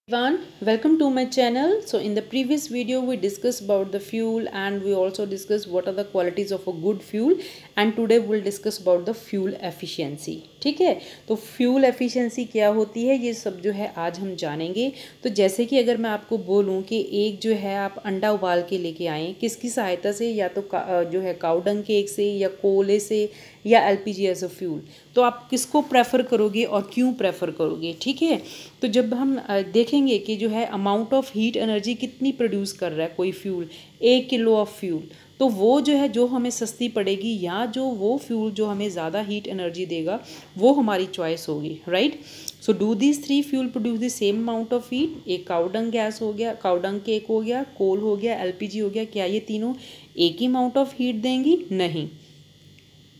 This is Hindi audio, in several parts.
Everyone, welcome to my channel. So in the previous video we discussed about the fuel and we also discussed what are the qualities of a good fuel, and today we'll discuss about the fuel efficiency. ठीक है, तो फ्यूल एफिशिएंसी क्या होती है ये सब जो है आज हम जानेंगे। तो जैसे कि अगर मैं आपको बोलूं कि एक जो है आप अंडा उबाल के लेके आएँ किसकी सहायता से, या तो जो है काउडंग केक से या कोयले से या एलपीजी एज अ फ्यूल, तो आप किसको प्रेफर करोगे और क्यों प्रेफर करोगे। ठीक है, तो जब हम देखेंगे कि जो है अमाउंट ऑफ हीट एनर्जी कितनी प्रोड्यूस कर रहा है कोई फ्यूल, 1 किलो ऑफ फ्यूल, तो वो जो है जो हमें सस्ती पड़ेगी या जो वो फ्यूल जो हमें ज़्यादा हीट एनर्जी देगा वो हमारी चॉइस होगी, right. So do this 3 fuel produce the same amount of heat. एक काउडंग गैस हो गया, काउडंग केक हो गया, कोल हो गया, एलपीजी हो गया, क्या ये तीनों एक ही अमाउंट ऑफ हीट देंगी? नहीं।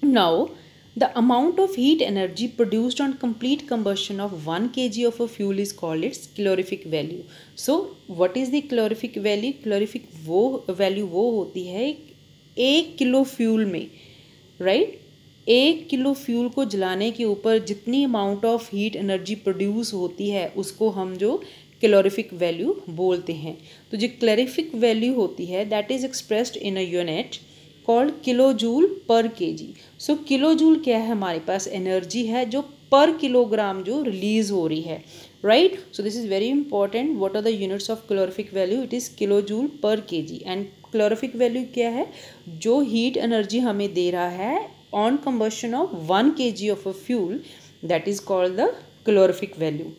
Now, the amount of heat energy produced on complete combustion of 1 kg of a fuel is called its calorific value. So, what is the calorific value? Calorific वो value वो होती है 1 किलो फ्यूल में, राइट। 1 किलो फ्यूल को जलाने के ऊपर जितनी amount of heat energy produce होती है उसको हम जो कैलोरीफिक वैल्यू बोलते हैं। तो जो कैलोरीफिक वैल्यू होती है that is expressed in a unit called kilo joule per KG. So kilo joule क्या है, हमारे पास एनर्जी है जो पर किलोग्राम जो रिलीज हो रही है, right. So this is very important. What are the units of calorific value? It is kilo joule per kg. And calorific value क्या है? जो हीट एनर्जी हमें दे रहा है on combustion of 1 kg of a fuel, that is called the calorific value.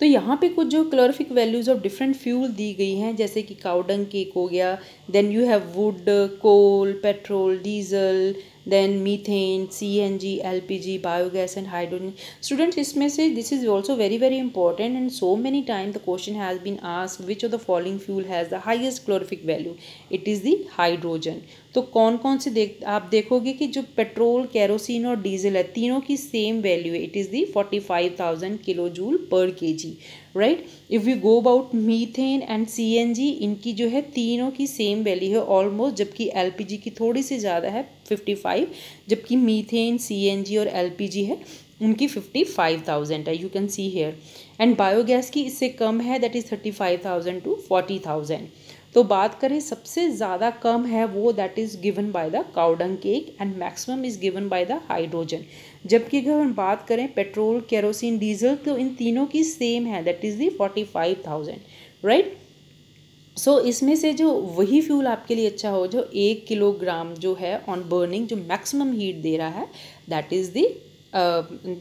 तो यहाँ पे कुछ जो calorific values of different fuel दी गई हैं, जैसे कि काउडंग केक हो गया, then you have wood, coal, petrol, diesel, then methane, CNG, LPG, biogas and hydrogen. Students, इसमें से this is also very very important and so many time the question has been asked which of the following fuel has the highest calorific value. It is the hydrogen. तो कौन कौन से आप देखोगे कि जो पेट्रोल, केरोसिन और डीजल है तीनों की सेम वैल्यू है। It is the 45,000 kilo joule per KG, right. If we go about methane and CNG, इनकी जो है तीनों की सेम वैल्यू है ऑलमोस्ट, जबकि एलपीजी की थोड़ी सी ज़्यादा है 55, जबकि मीथेन, सीएनजी और एलपीजी है उनकी 55,000 है, you can see here. And biogas की इससे कम है, दैट इज़ 35,000 टू 40,000। तो बात करें सबसे ज़्यादा कम है वो that is given by the cow dung cake and maximum is given by the hydrogen. जबकि अगर हम बात करें पेट्रोल, केरोसिन, डीजल, तो इन तीनों की सेम है, दैट इज़ दी 45,000, राइट। सो इसमें से जो वही फ्यूल आपके लिए अच्छा हो जो 1 किलोग्राम जो है ऑन बर्निंग जो मैक्सिमम हीट दे रहा है, that is the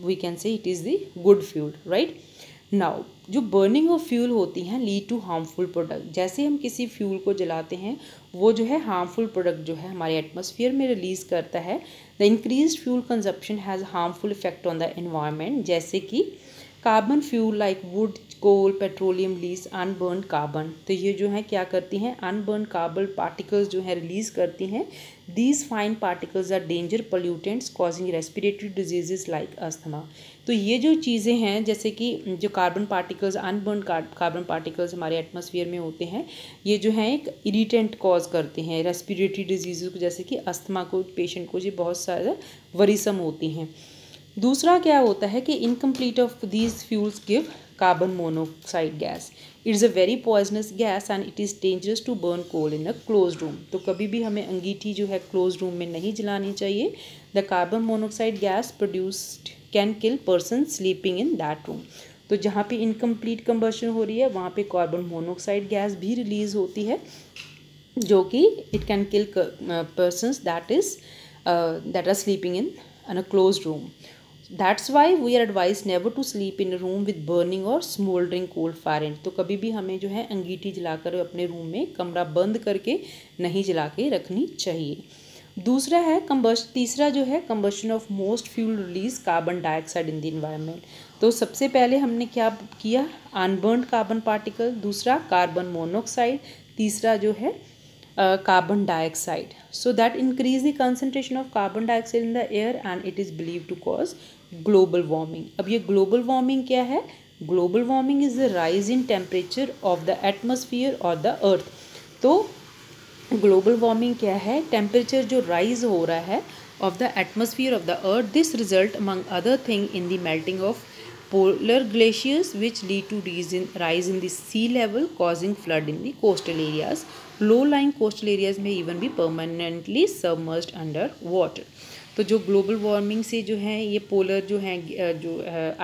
we can say it is the good fuel, right. Now जो बर्निंग ऑफ फ्यूल होती हैं लीड टू हार्मफुल प्रोडक्ट। जैसे हम किसी फ्यूल को जलाते हैं वो जो है हार्मफुल प्रोडक्ट जो है हमारे एटमॉस्फेयर में रिलीज़ करता है। The increase fuel consumption has harmful effect on the environment, जैसे कि carbon fuel like wood, coal, petroleum release unburn carbon. तो ये जो है क्या करती हैं, अनबर्न कार्बन पार्टिकल्स जो है रिलीज़ करती हैं। These fine particles are danger pollutants causing respiratory diseases like asthma. तो ये जो चीज़ें हैं जैसे कि जो carbon particles, unburn carbon particles हमारे एटमॉस्फेयर में होते हैं, ये जो है एक इरिटेंट कॉज करते हैं रेस्पिरेटरी डिजीज़ को, जैसे कि अस्थमा को पेशेंट को ये बहुत ज़्यादा वरीसम होती हैं। दूसरा क्या होता है कि incomplete of these fuels give carbon monoxide gas. It's a very poisonous gas and it is dangerous to burn coal in a close room. तो कभी भी हमें अंगीठी जो है क्लोज रूम में नहीं जलानी चाहिए। The carbon monoxide gas produced can kill person sleeping in that room. तो जहाँ पे इनकम्प्लीट कंबशन हो रही है वहाँ पे कार्बन मोनोऑक्साइड गैस भी रिलीज़ होती है जो कि it can kill persons that are sleeping in a closed room. That's why we are advised never to sleep in a room with burning or smoldering coal fire. तो कभी भी हमें जो है अंगीठी जलाकर अपने रूम में कमरा बंद करके नहीं जला के रखनी चाहिए। दूसरा है तीसरा जो है combustion of most fuel release carbon dioxide in the environment. तो सबसे पहले हमने क्या किया, अनबर्न कार्बन पार्टिकल, दूसरा कार्बन मोनोऑक्साइड, तीसरा जो है carbon dioxide. So that increase the concentration of carbon dioxide in the air and it is believed to cause global warming. अब ये global warming क्या है? Global warming is the rise in temperature of the atmosphere or the earth. तो global warming क्या है? Temperature जो rise हो रहा है of the atmosphere of the earth, this result among other thing in the melting of polar glaciers which lead to rise in the sea level causing flood in the coastal areas. Low-lying coastal areas may even be permanently submerged under water. तो जो ग्लोबल वार्मिंग से जो है ये पोलर जो हैं जो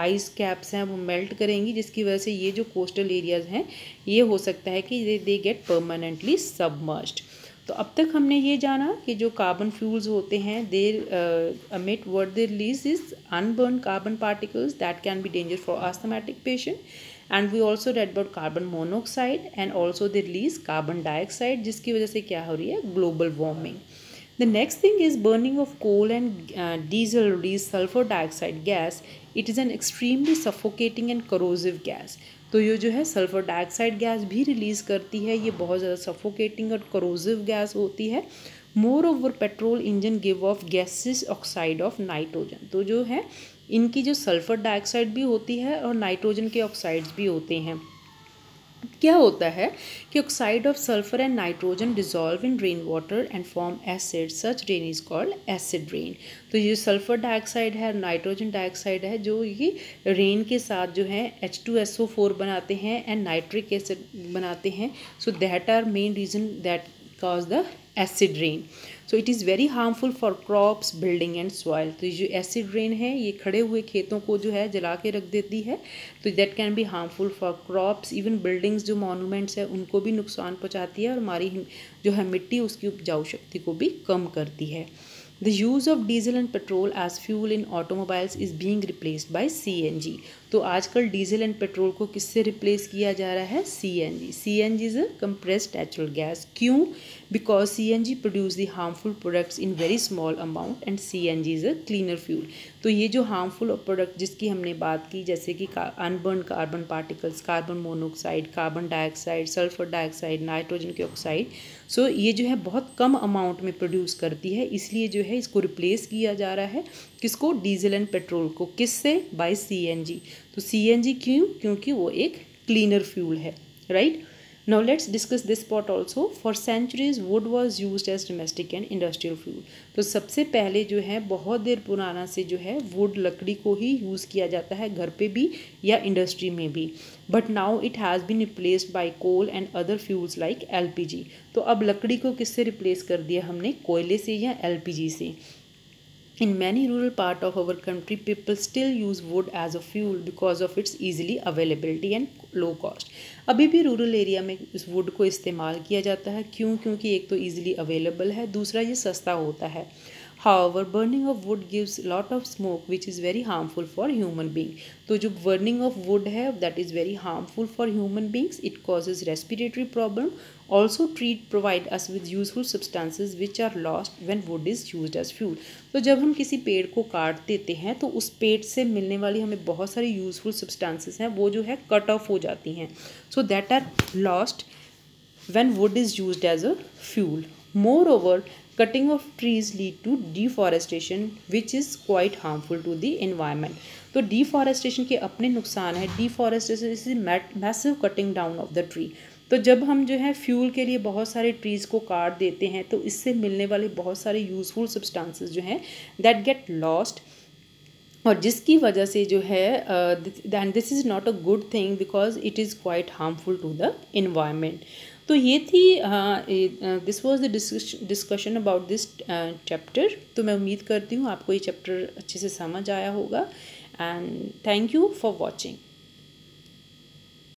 आइस कैप्स हैं वो मेल्ट करेंगी, जिसकी वजह से ये जो कोस्टल एरियाज़ हैं ये हो सकता है कि दे गेट परमानेंटली सबमर्ज्ड। तो अब तक हमने ये जाना कि जो कार्बन फ्यूल्स होते हैं there emit what they release is unburn carbon particles that can be danger for asthmatic patient, and we also read about carbon monoxide and also they release carbon dioxide, जिसकी वजह से क्या हो रही है, global warming. The next thing is burning of coal and diesel release sulfur dioxide gas. It is an extremely suffocating and corrosive gas. तो ये जो है सल्फर डाइऑक्साइड गैस भी रिलीज़ करती है, ये बहुत ज़्यादा सफोकेटिंग और करोसिव गैस होती है। More over petrol engine give of gases oxide of nitrogen. तो जो है इनकी जो सल्फर डाइऑक्साइड भी होती है और नाइट्रोजन के ऑक्साइड्स भी होते हैं। क्या होता है कि oxide of sulphur and nitrogen dissolve in rain water and form acid, such rain is called acid rain. तो ये सल्फर डाइऑक्साइड है, नाइट्रोजन डाइऑक्साइड है, जो ये रेन के साथ जो है H2SO4 बनाते हैं एंड नाइट्रिक एसिड बनाते हैं। So that are main reason that cause the acid rain. So it is very harmful for crops, building and soil. तो जो acid rain है ये खड़े हुए खेतों को जो है जला के रख देती है, तो that can be harmful for crops, even buildings जो monuments है उनको भी नुकसान पहुँचाती है और हमारी जो है मिट्टी उसकी उपजाऊ शक्ति को भी कम करती है। The use of diesel and petrol as fuel in automobiles is being replaced by CNG. तो आजकल डीजल एंड पेट्रोल को किससे रिप्लेस किया जा रहा है, CNG. CNG is a compressed natural gas. क्यों? Because CNG produce the harmful products in very small amount and CNG is a cleaner fuel. तो ये जो हार्मफुल प्रोडक्ट जिसकी हमने बात की, जैसे कि unburn carbon particles, carbon monoxide, carbon dioxide, sulphur dioxide, nitrogen के ऑक्साइड, सो ये जो है बहुत कम अमाउंट में प्रोड्यूस करती है, इसलिए जो है इसको रिप्लेस किया जा रहा है किसको, डीजल एंड पेट्रोल को, किससे, बाय CNG. तो CNG क्यों, क्योंकि वो एक क्लीनर फ्यूल है, right. Now let's discuss this part also. For centuries wood was used as domestic and industrial fuel. तो सबसे पहले जो है बहुत देर पुराना से जो है वुड, लकड़ी को ही यूज़ किया जाता है घर पे भी या इंडस्ट्री में भी. But now it has been replaced by coal and other fuels like LPG. तो अब लकड़ी को किससे रिप्लेस कर दिया हमने, कोयले से या LPG से. In many rural part of our country, people still use wood as a fuel because of its easily availability and low cost. अभी भी रूरल एरिया में इस वुड को इस्तेमाल किया जाता है, क्यों, क्योंकि एक तो easily available है, दूसरा ये सस्ता होता है. However, burning of wood gives lot of smoke which is very harmful for human being. तो जो burning of wood है that is very harmful for human beings. It causes respiratory problem. Also provide us with useful substances which are lost when wood is used as fuel. तो जब हम किसी पेड़ को काट देते हैं तो उस पेड़ से मिलने वाली हमें बहुत सारी यूजफुल सब्सटेंसेस हैं वो जो है कट ऑफ हो जाती हैं. So that are lost when wood is used as a fuel. Moreover, cutting of trees lead to deforestation which is quite harmful to the environment. तो deforestation के अपने नुकसान है. Deforestation is massive cutting down of the tree. तो जब हम जो है फ्यूल के लिए बहुत सारे ट्रीज़ को काट देते हैं तो इससे मिलने वाले बहुत सारे यूजफुल सब्सटेंसेस जो हैं दैट गेट लॉस्ट, और जिसकी वजह से जो है than this is not a good thing because it is quite harmful to the environment. तो ये थी this was the discussion about this chapter. तो मैं उम्मीद करती हूँ आपको ये चैप्टर अच्छे से समझ आया होगा, and thank you for watching.